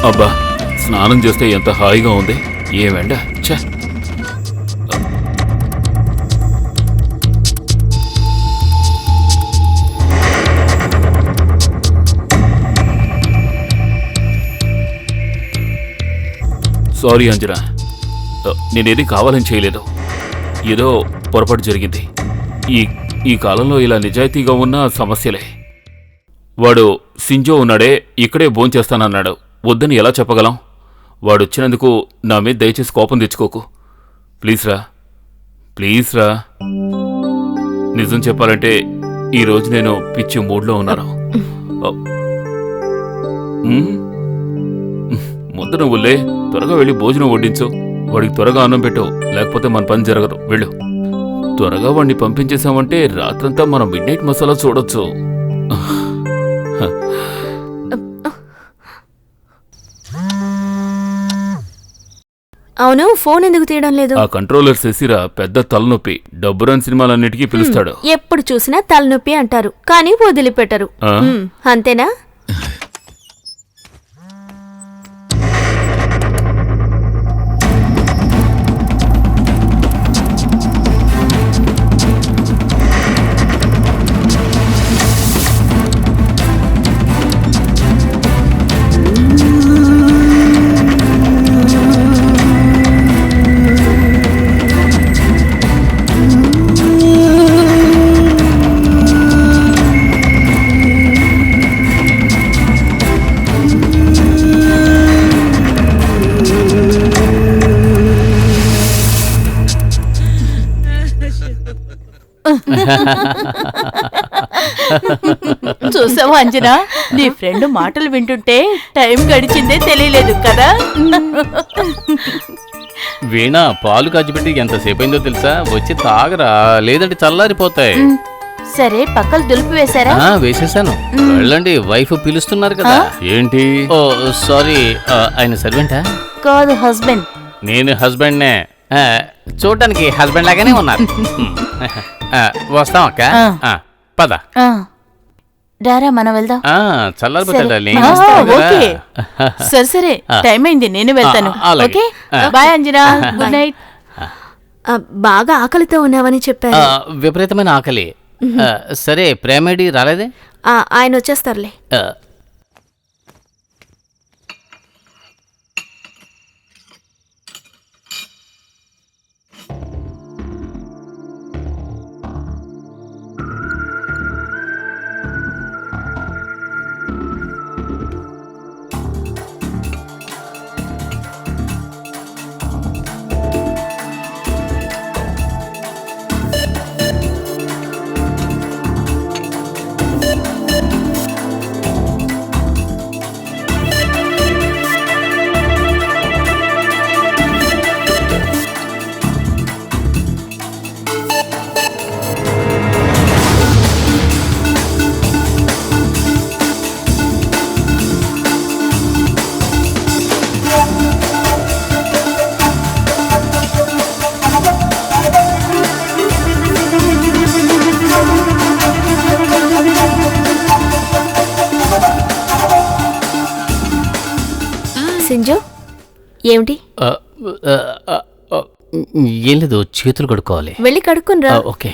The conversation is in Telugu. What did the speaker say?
అబ్బా, స్నానం చేస్తే ఎంత హాయిగా ఉంది. ఏమెండ ఛ. సారీ అంజనా, నేనేది కావాలని చేయలేదు. ఏదో పొరపాటు జరిగింది. ఈ కాలంలో ఇలా నిజాయితీగా ఉన్న సమస్యలే. వాడు సింజో ఉన్నాడే, ఇక్కడే భోంచేస్తానన్నాడు. వద్దని ఎలా చెప్పగలం? వాడొచ్చినందుకు నా మీద దయచేసి కోపం తెచ్చుకోకు. ప్లీజ్ రా. నిజం చెప్పాలంటే ఈరోజు నేను పిచ్చి మూడ్లో ఉన్నాను. ముందు నువ్వులే, త్వరగా వెళ్ళి భోజనం వడ్డించు. వాడికి త్వరగా అన్నం పెట్టు, లేకపోతే మన పని జరగదు. వెళ్ళు. త్వరగా వాడిని పంపించేశామంటే రాత్రంతా మనం మిడ్ నైట్ మసాలా చూడొచ్చు. అవును, ఫోన్ ఎందుకు తీయడం లేదు? ఆ కంట్రోలర్ శశిరా పెద్ద తలనొప్పి. డబ్బురాని సినిమాలన్నిటికీ పిలుస్తాడు. ఎప్పుడు చూసినా తలనొప్పి అంటారు, కానీ వదిలిపెట్టరు. అంతేనా? చూసావా అంజనా, నీ ఫ్రెండ్ మాటలు వింటుంటే టైం గడిచిందే తెలియలేదు కదా. వీణా, పాలు కాచిపెట్టి ఎంతసేపు అయిందో తెలుసా? వచ్చి తాగరా, లేదంటే చల్లారిపోతాయి. సరే, పక్కలు దులిపి వేశారా? వేసేసాను. వెళ్ళండి, వైఫ్ పిలుస్తున్నారు కదా. ఏంటి? ఓ సారీ, ఆయన సర్వెంటా? కాదు, హస్బెండ్. నేను హస్బెండ్నే. చూడటానికి హస్బెండ్ లాగానే ఉన్నారు. వస్తాం అక్క. పద. రారా, మనం వెళ్దాం. చల్లారిపోతాడు. సరే సరే, టైం అయింది, నేను వెళ్తాను. Okay, bye Anjana, good night. బాగా ఆకలితో ఉన్నావని చెప్పారు. విపరీతమైన ఆకలి. సరే, ప్రేమేడి రాలేదే? ఆయన వచ్చేస్తారులే. సింజు, ఏమిటి? ఏం లేదు, చేతులు కడుక్కోవాలి. వెళ్ళి కడుక్కుని రా. ఓకే.